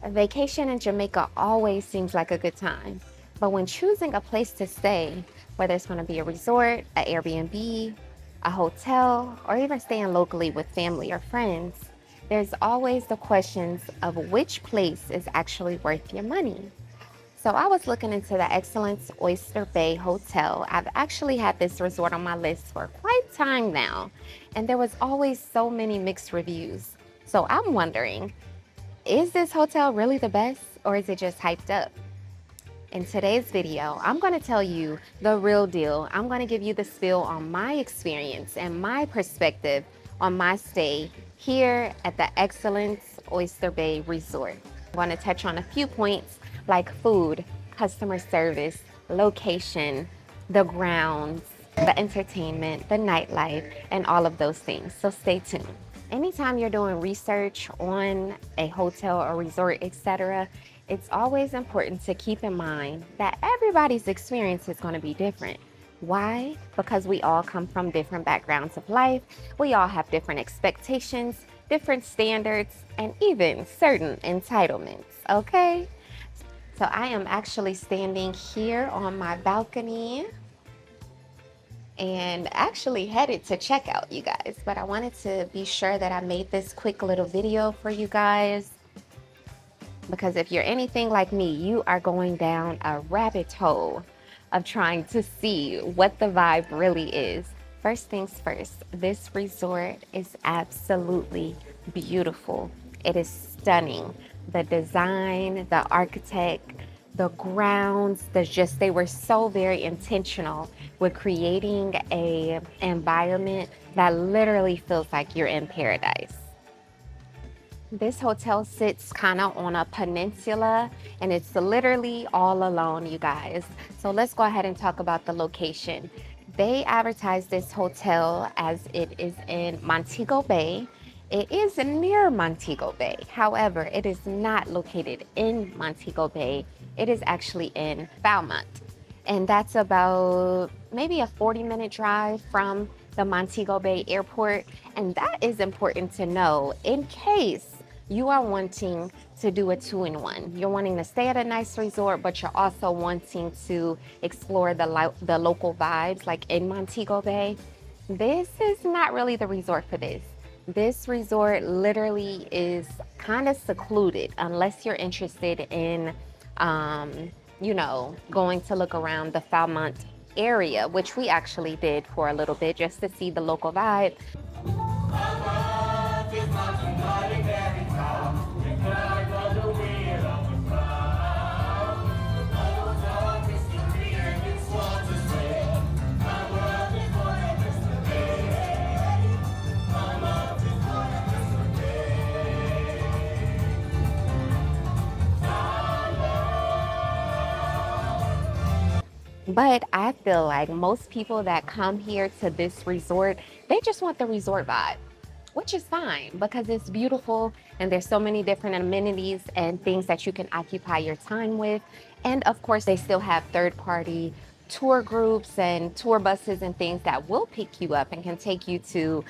A vacation in Jamaica always seems like a good time, but when choosing a place to stay, whether it's going to be a resort, an Airbnb, a hotel, or even staying locally with family or friends, there's always the questions of which place is actually worth your money. So I was looking into the Excellence Oyster Bay Hotel. I've actually had this resort on my list for quite some time now, and there was always so many mixed reviews. So I'm wondering, is this hotel really the best or is it just hyped up? In today's video, I'm going to tell you the real deal. I'm going to give you the spill on my experience and my perspective on my stay here at the Excellence Oyster Bay Resort. I'm going to touch on a few points like food, customer service, location, the grounds, the entertainment, the nightlife, and all of those things. So stay tuned. Anytime you're doing research on a hotel or resort, etc., it's always important to keep in mind that everybody's experience is going to be different. Why? Because we all come from different backgrounds of life. We all have different expectations, different standards, and even certain entitlements, okay? So I am actually standing here on my balcony and actually headed to checkout, you guys. But I wanted to be sure that I made this quick little video for you guys, because if you're anything like me, you are going down a rabbit hole of trying to see what the vibe really is. First things first, this resort is absolutely beautiful. It is stunning. The design, the architect, the grounds, they were so very intentional with creating a environment that literally feels like you're in paradise. This hotel sits kind of on a peninsula and it's literally all alone, you guys. So let's go ahead and talk about the location. They advertise this hotel as it is in Montego Bay. It is near Montego Bay. However, it is not located in Montego Bay. It is actually in Falmouth. And that's about maybe a 40-minute drive from the Montego Bay Airport. And that is important to know in case you are wanting to do a two-in-one. You're wanting to stay at a nice resort, but you're also wanting to explore the local vibes like in Montego Bay. This is not really the resort for this. This resort literally is kind of secluded unless you're interested in, going to look around the Falmouth area, which we actually did for a little bit just to see the local vibe. But I feel like most people that come here to this resort, they just want the resort vibe, which is fine because it's beautiful and there's so many different amenities and things that you can occupy your time with. And of course, they still have third-party tour groups and tour buses and things that will pick you up and can take you to,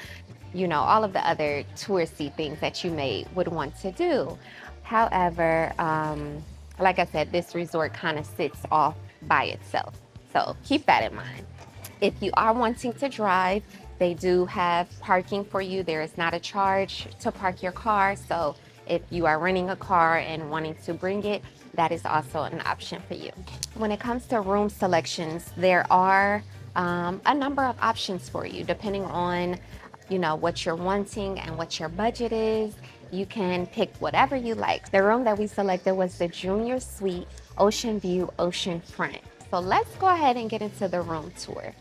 all of the other touristy things that you would want to do. However, like I said, this resort kind of sits off by itself. So keep that in mind. If you are wanting to drive, they do have parking for you. There is not a charge to park your car. So if you are renting a car and wanting to bring it, that is also an option for you. When it comes to room selections, there are a number of options for you depending on what you're wanting and what your budget is. You can pick whatever you like. The room that we selected was the Junior Suite Ocean View Ocean Front. So let's go ahead and get into the room tour.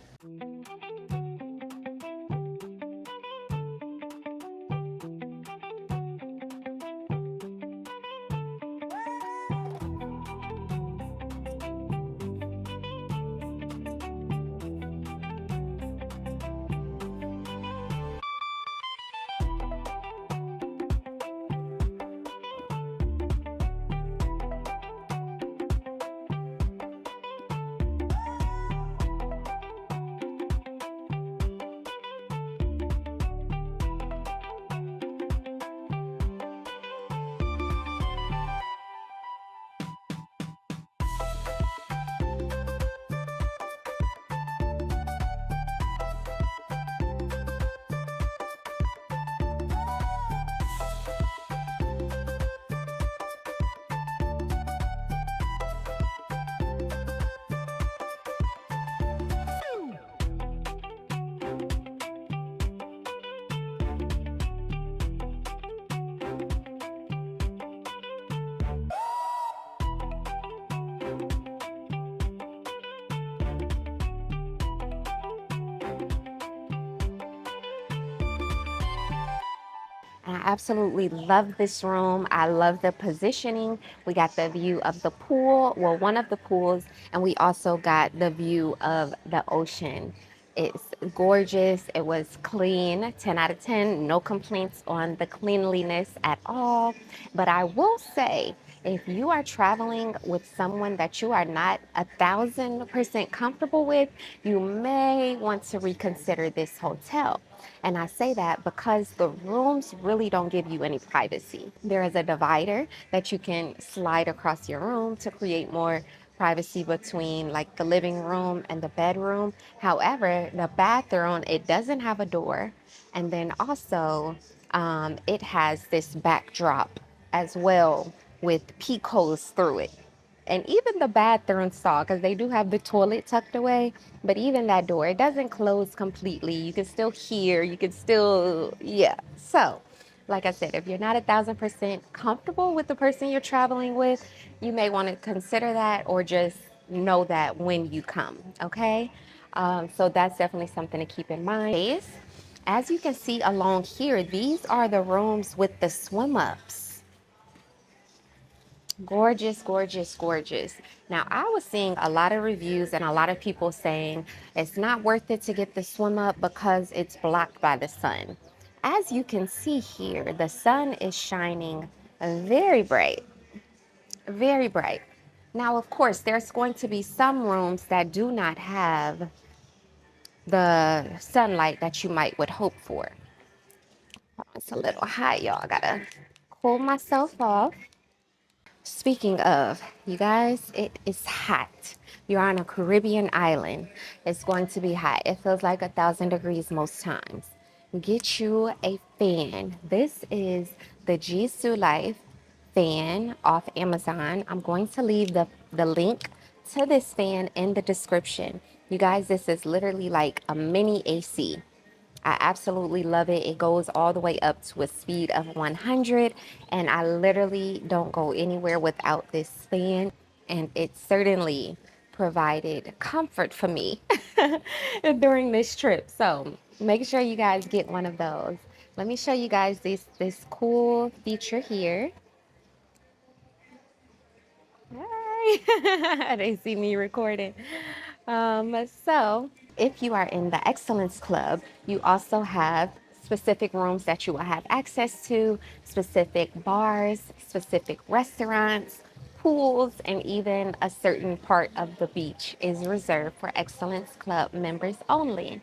I absolutely love this room. I love the positioning. We got the view of the pool, well, one of the pools, and we also got the view of the ocean. It's gorgeous. It was clean, 10 out of 10. No complaints on the cleanliness at all. But I will say, if you are traveling with someone that you are not 1,000% comfortable with, you may want to reconsider this hotel. And I say that because the rooms really don't give you any privacy. There is a divider that you can slide across your room to create more privacy between like the living room and the bedroom. However, the bathroom, it doesn't have a door. And then also, it has this backdrop as well with peek holes through it. And even the bathroom stall, because they do have the toilet tucked away, but even that door, it doesn't close completely. You can still hear, you can still, yeah. So, like I said, if you're not 1,000% comfortable with the person you're traveling with, you may want to consider that or just know that when you come, okay? So that's definitely something to keep in mind. As you can see along here, these are the rooms with the swim ups. Gorgeous, gorgeous, gorgeous. Now, I was seeing a lot of reviews and a lot of people saying it's not worth it to get the swim up because it's blocked by the sun. As you can see here, the sun is shining very bright, very bright. Now, of course, there's going to be some rooms that do not have the sunlight that you might would hope for. It's a little hot, y'all. I gotta cool myself off. Speaking of, you guys, it is hot. You're on a Caribbean island. It's going to be hot. It feels like 1,000 degrees most times. Get you a fan. This is the Jisoo Life fan off Amazon. I'm going to leave the link to this fan in the description. You guys, this is literally like a mini AC. I absolutely love it. It goes all the way up to a speed of 100, and I literally don't go anywhere without this fan. And it certainly provided comfort for me during this trip. So make sure you guys get one of those. Let me show you guys this cool feature here. Hi. They see me recording. So if you are in the Excellence Club, you also have specific rooms that you will have access to, specific bars, specific restaurants, pools, and even a certain part of the beach is reserved for Excellence Club members only.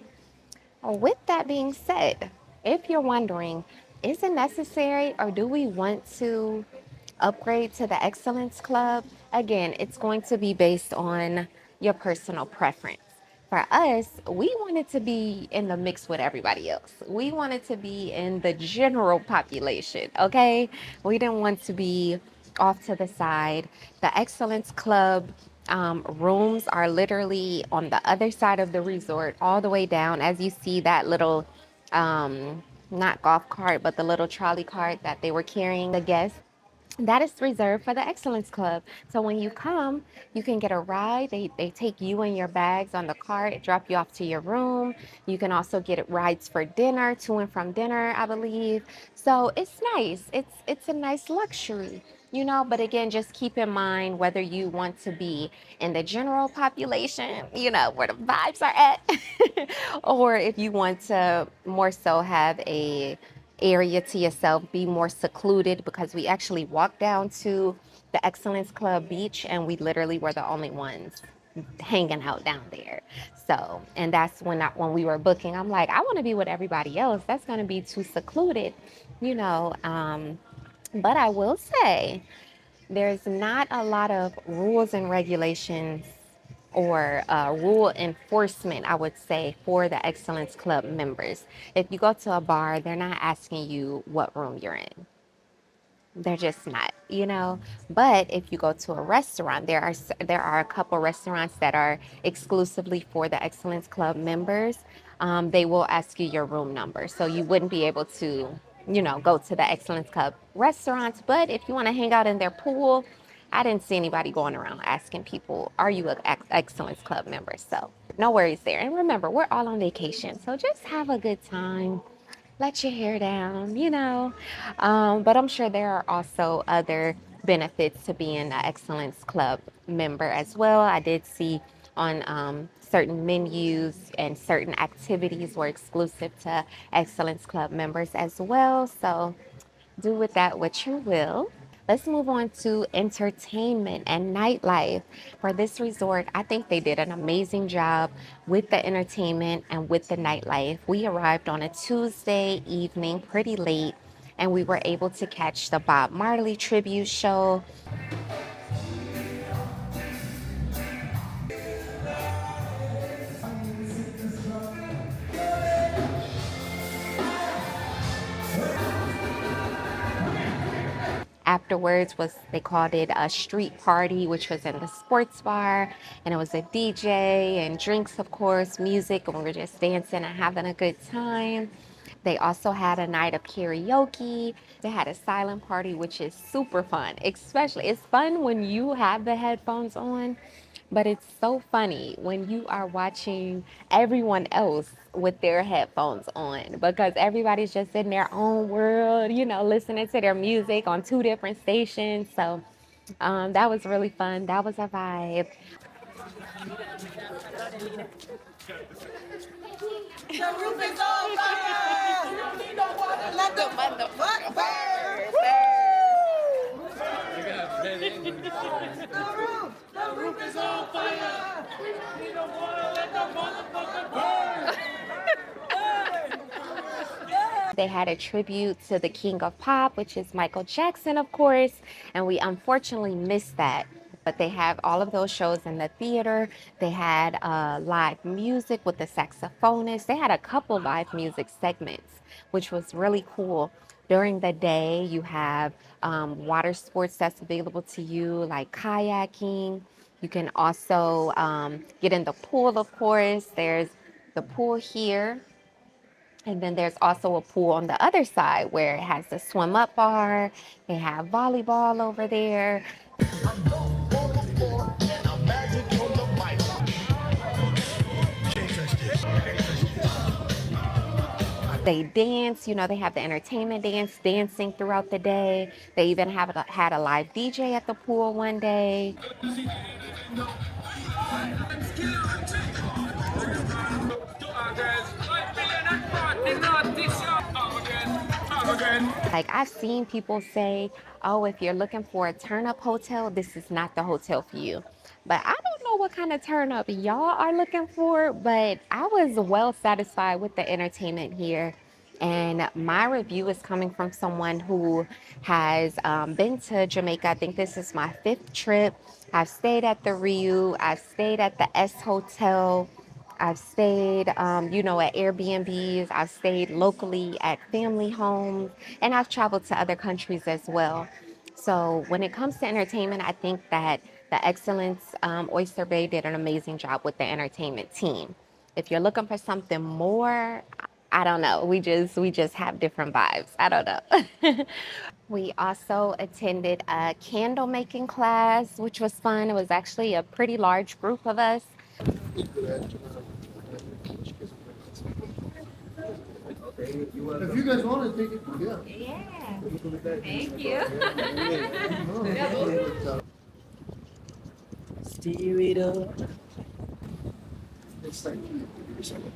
With that being said, if you're wondering, is it necessary or do we want to upgrade to the Excellence Club? Again, it's going to be based on your personal preference. For us, we wanted to be in the mix with everybody else. We wanted to be in the general population, okay? We didn't want to be off to the side. The Excellence Club rooms are literally on the other side of the resort, all the way down. As you see that little, not golf cart, but the little trolley cart that they were carrying the guests, that is reserved for the Excellence Club. So when you come, you can get a ride. They take you and your bags on the cart, drop you off to your room. You can also get rides for dinner, to and from dinner, I believe. So it's nice. It's a nice luxury, you know. But again, just keep in mind whether you want to be in the general population, you know, where the vibes are at, or if you want to more so have a area to yourself, be more secluded, because we actually walked down to the Excellence Club beach and we literally were the only ones hanging out down there. So, and that's when we were booking, I'm like, I want to be with everybody else. That's going to be too secluded, you know. But I will say there's not a lot of rules and regulations or rule enforcement, I would say, for the Excellence Club members. If you go to a bar, they're not asking you what room you're in. They're just not, you know. But if you go to a restaurant, there are a couple restaurants that are exclusively for the Excellence Club members. They will ask you your room number, so you wouldn't be able to, you know, go to the Excellence Club restaurants. But if you want to hang out in their pool, I didn't see anybody going around asking people, "Are you an Excellence Club member?" So no worries there. And remember, we're all on vacation, so just have a good time. let your hair down, you know. But I'm sure there are also other benefits to being an Excellence Club member as well. I did see on certain menus and certain activities were exclusive to Excellence Club members as well. So do with that what you will. Let's move on to entertainment and nightlife. For this resort, I think they did an amazing job with the entertainment and with the nightlife. We arrived on a Tuesday evening, pretty late, and we were able to catch the Bob Marley tribute show. Afterwards was they called it a street party, which was in the sports bar, and it was a DJ and drinks, of course, music, and we were just dancing and having a good time. They also had a night of karaoke. They had a silent party, which is super fun. Especially, it's fun when you have the headphones on, but it's so funny when you are watching everyone else with their headphones on because everybody's just in their own world, you know, listening to their music on two different stations. So that was really fun. That was a vibe. The roof is on fire! You don't need no water, let the motherfucker burn! The roof is on fire! We don't need no water, let the motherfucker burn! They had a tribute to the King of Pop, which is Michael Jackson, of course, and we unfortunately missed that. But they have all of those shows in the theater. They had live music with the saxophonist. They had a couple live music segments, which was really cool. During the day, you have water sports that's available to you, like kayaking. You can also get in the pool, of course. There's the pool here, and then there's also a pool on the other side where it has the swim up bar. They have volleyball over there. They dance, you know, they have the entertainment dance, dancing throughout the day. They even had a live DJ at the pool one day. Like I've seen people say, oh, if you're looking for a turn up hotel, this is not the hotel for you. But I don't know what kind of turn up y'all are looking for, but I was well satisfied with the entertainment here. And my review is coming from someone who has been to Jamaica. I think this is my fifth trip. I've stayed at the Rio, I've stayed at the S Hotel. I've stayed, you know, at Airbnbs. I've stayed locally at family homes, and I've traveled to other countries as well. So when it comes to entertainment, I think that the Excellence Oyster Bay did an amazing job with the entertainment team. If you're looking for something more, I don't know. We just have different vibes. I don't know. We also attended a candle making class, which was fun. It was actually a pretty large group of us. If you guys want to take it, yeah. Yeah. Thank you. Steer it up. It's like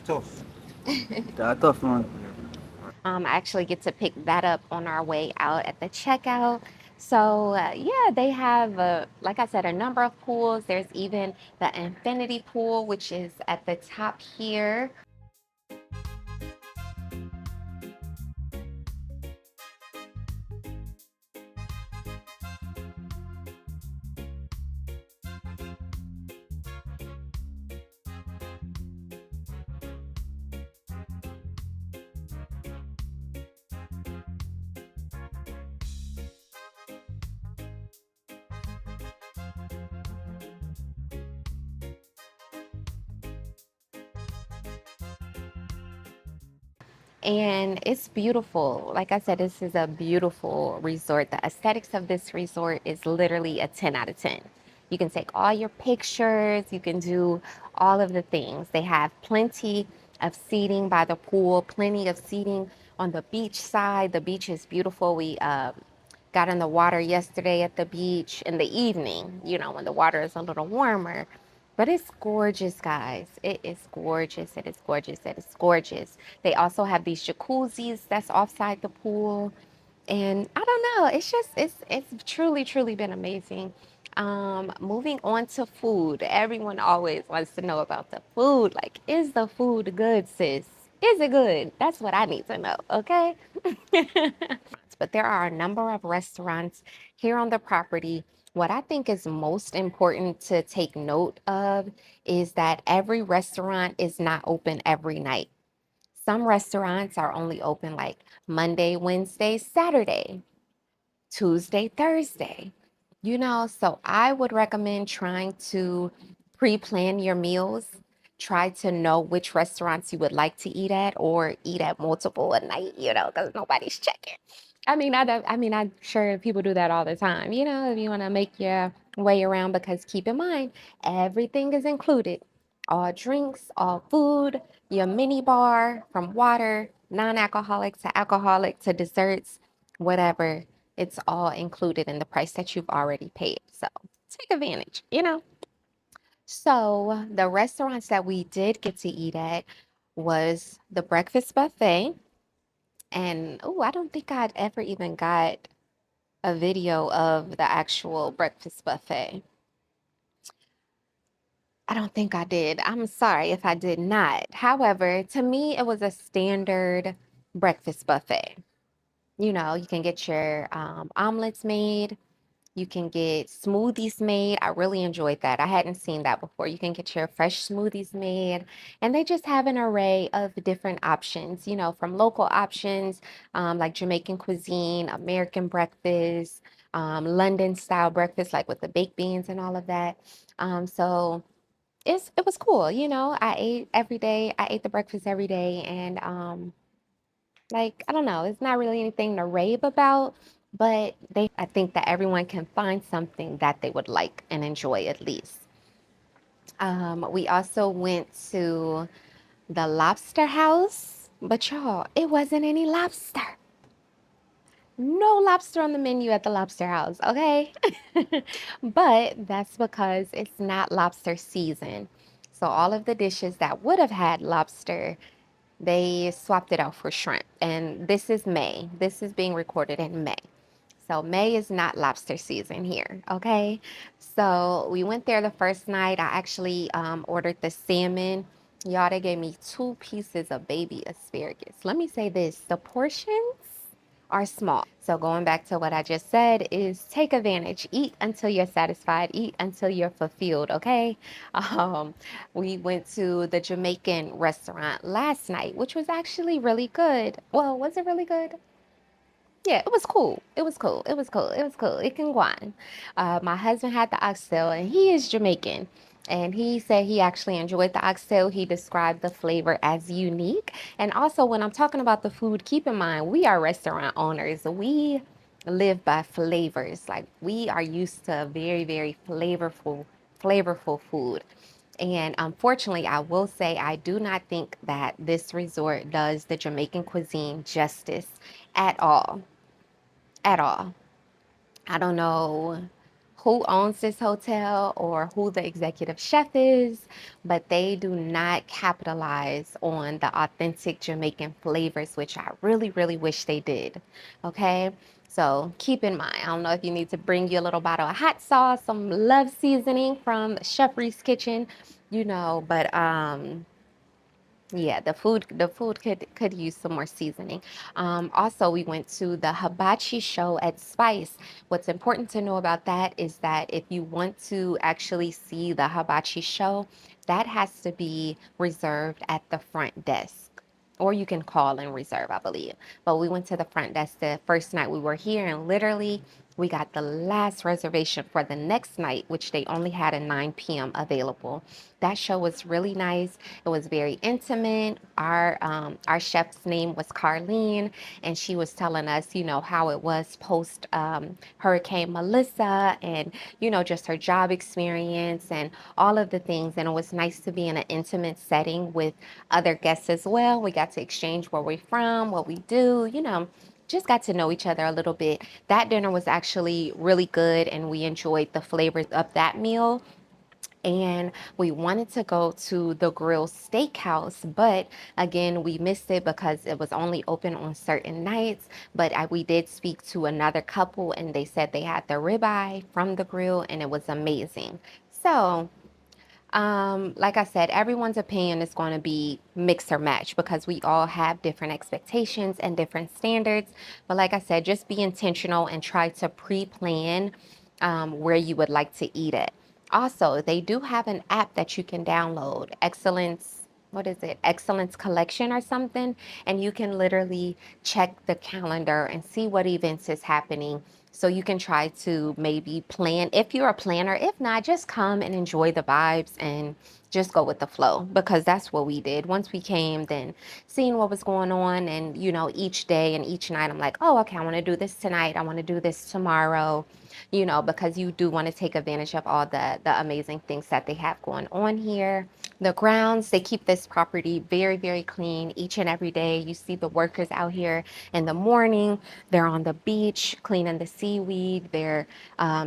tough. That's tough, man. I actually get to pick that up on our way out at the checkout. So yeah, they have, like I said, a number of pools. There's even the infinity pool, which is at the top here. And it's beautiful. Like I said, this is a beautiful resort. The aesthetics of this resort is literally a 10 out of 10. You can take all your pictures, you can do all of the things. They have plenty of seating by the pool, plenty of seating on the beach side. The beach is beautiful. We got in the water yesterday at the beach in the evening, you know, when the water is a little warmer. But it's gorgeous, guys. It is gorgeous. It is gorgeous. It is gorgeous. They also have these jacuzzis that's offside the pool. And I don't know, it's just it's truly been amazing. Moving on to food. Everyone always wants to know about the food. Like, is the food good, sis? Is it good? That's what I need to know, okay? But there are a number of restaurants here on the property. What I think is most important to take note of is that every restaurant is not open every night. Some restaurants are only open like Monday, Wednesday, Saturday, Tuesday, Thursday. You know, so I would recommend trying to pre plan your meals. Try to know which restaurants you would like to eat at or eat at multiple a night, you know, because nobody's checking. I'm sure people do that all the time, you know, if you want to make your way around, because keep in mind, everything is included. All drinks, all food, your mini bar from water, non-alcoholic to alcoholic to desserts, whatever, it's all included in the price that you've already paid. So take advantage, you know? So the restaurants that we did get to eat at was the breakfast buffet. And oh, I don't think I'd ever even got a video of the actual breakfast buffet. I don't think I did. I'm sorry if I did not. However, to me, it was a standard breakfast buffet. You know, you can get your omelets made. You can get smoothies made. I really enjoyed that. I hadn't seen that before. You can get your fresh smoothies made, and they just have an array of different options, you know, from local options like Jamaican cuisine, American breakfast, London style breakfast, like with the baked beans and all of that. So it was cool, you know. I ate every day. I ate the breakfast every day, and like, I don't know, it's not really anything to rave about, but I think that everyone can find something that they would like and enjoy at least. We also went to the lobster house, but y'all, it wasn't any lobster. No lobster on the menu at the lobster house, okay? But that's because it's not lobster season. So all of the dishes that would have had lobster, they swapped it out for shrimp. And this is May. This is being recorded in May. So May is not lobster season here, okay? So we went there the first night. I actually ordered the salmon. Y'all, they gave me 2 pieces of baby asparagus. Let me say this, the portions are small. So going back to what I just said is take advantage. Eat until you're satisfied. Eat until you're fulfilled, okay? Um, we went to the Jamaican restaurant last night, which was actually really good. Well, was it really good? Yeah, it was cool. It was cool. It was cool. It was cool. It can go on. My husband had the oxtail, and he is Jamaican. And he said he actually enjoyed the oxtail. He described the flavor as unique. And also, when I'm talking about the food, keep in mind, we are restaurant owners. We live by flavors. Like, we are used to very flavorful food. And unfortunately, I will say I do not think that this resort does the Jamaican cuisine justice at all. At all. I don't know who owns this hotel or who the executive chef is, but they do not capitalize on the authentic Jamaican flavors, which I really wish they did. Okay. So keep in mind, I don't know if you need to bring you a little bottle of hot sauce, some love seasoning from Chef Reese's Kitchen, you know, but yeah, the food could use some more seasoning. Also, we went to the hibachi show at Spice. What's important to know about that is that if you want to actually see the hibachi show, that has to be reserved at the front desk. Or you can call and reserve, I believe. But we went to the front desk the first night we were here, and literally We got the last reservation for the next night, which they only had a 9 p.m. available. That show was really nice. It was very intimate. Our chef's name was Carlene, and she was telling us, how it was post Hurricane Melissa, and just her job experience and all of the things. And it was nice to be in an intimate setting with other guests as well. We got to exchange where we're from, what we do, just got to know each other a little bit. That dinner was actually really good, and we enjoyed the flavors of that meal. And we wanted to go to the Grill Steakhouse, but again, we missed it because it was only open on certain nights. But we did speak to another couple, and they said they had the ribeye from the grill, and it was amazing. So like I said, everyone's opinion is going to be mix or match because we all have different expectations and different standards. But like I said, just be intentional and try to pre-plan where you would like to eat it. Also, they do have an app that you can download, Excellence, what is it? Excellence Collection or something. And you can literally check the calendar and see what events is happening. So you can try to maybe plan if you're a planner. If not, just come and enjoy the vibes and just go with the flow, because that's what we did. Once we came, then seeing what was going on, and each day and each night, I'm like, oh, okay, I want to do this tonight. I want to do this tomorrow, because you do want to take advantage of all the amazing things that they have going on here. The grounds, they keep this property very, very clean each and every day. You see the workers out here in the morning. They're on the beach cleaning the seaweed. They're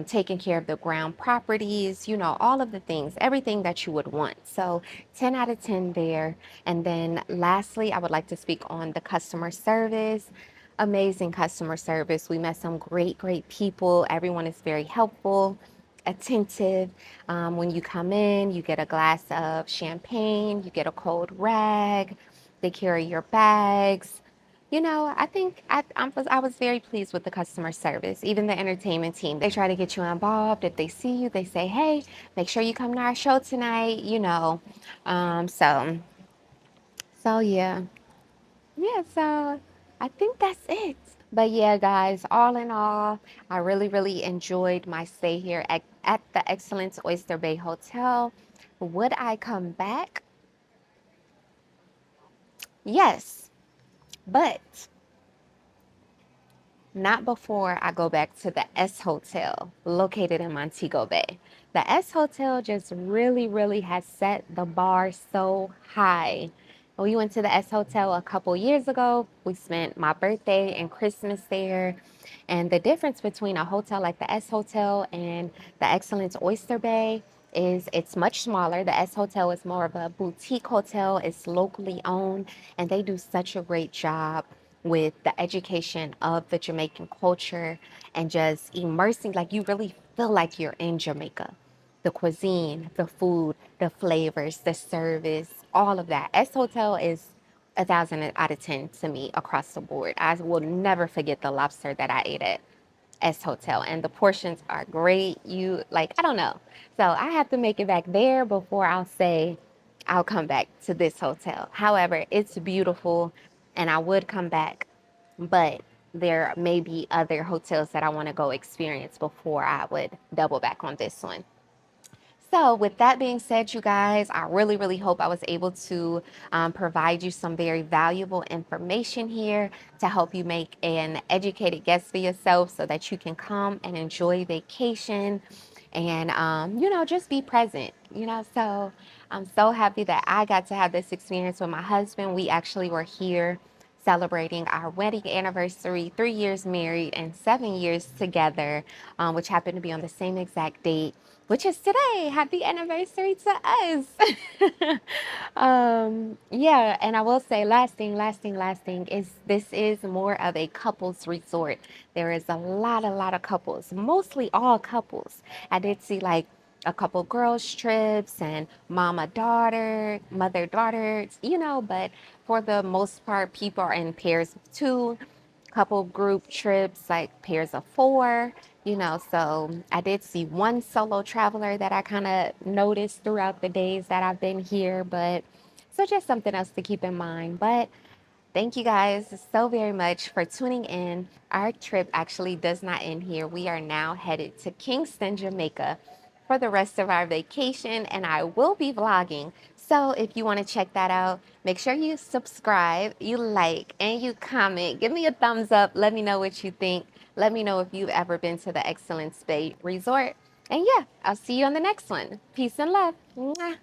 taking care of the ground properties, all of the things, everything that you would want. So 10 out of 10 there. And then lastly, I would like to speak on the customer service. Amazing customer service. We met some great, great people. Everyone is very helpful, attentive. When you come in, you get a glass of champagne, you get a cold rag, they carry your bags. I think I was very pleased with the customer service. Even the entertainment team, they try to get you involved. If they see you, they say, hey, make sure you come to our show tonight, so yeah. Yeah, so I think that's it. But yeah, guys, all in all, I really, really enjoyed my stay here at the Excellence Oyster Bay Hotel. Would I come back? Yes, but not before I go back to the S Hotel located in Montego Bay. The S Hotel just really, really has set the bar so high. We went to the S Hotel a couple years ago. We spent my birthday and Christmas there. And the difference between a hotel like the S Hotel and the Excellence Oyster Bay is it's much smaller. The S Hotel is more of a boutique hotel. It's locally owned, and they do such a great job with the education of the Jamaican culture and just immersing, like you really feel like you're in Jamaica. The cuisine, the food, the flavors, the service, all of that. S Hotel is 1,000 out of 10 to me across the board. I will never forget the lobster that I ate at S Hotel, and the portions are great. I don't know. So I have to make it back there before I'll say I'll come back to this hotel. However, it's beautiful and I would come back, but there may be other hotels that I want to go experience before I would double back on this one. So, with that being said, you guys, I really, really hope I was able to provide you some very valuable information here to help you make an educated guess for yourself so that you can come and enjoy vacation and, just be present, So, I'm so happy that I got to have this experience with my husband. We actually were here celebrating our wedding anniversary, 3 years married and 7 years together, which happened to be on the same exact date, which is today. Happy anniversary to us. Yeah, and I will say, last thing is this is more of a couples resort. There is a lot of couples, mostly all couples. I did see like a couple girls trips and mama daughter, mother daughters, but for the most part, people are in pairs of two, couple group trips, like pairs of four, So I did see one solo traveler that I kind of noticed throughout the days that I've been here, but so just something else to keep in mind. But Thank you guys so very much for tuning in. Our trip actually does not end here. We are now headed to Kingston, Jamaica for the rest of our vacation, and I will be vlogging. So if you want to check that out, make sure you subscribe, you like, and you comment. Give me a thumbs up. Let me know what you think. Let me know if you've ever been to the Excellence Bay Resort. And yeah, I'll see you on the next one. Peace and love. Mwah.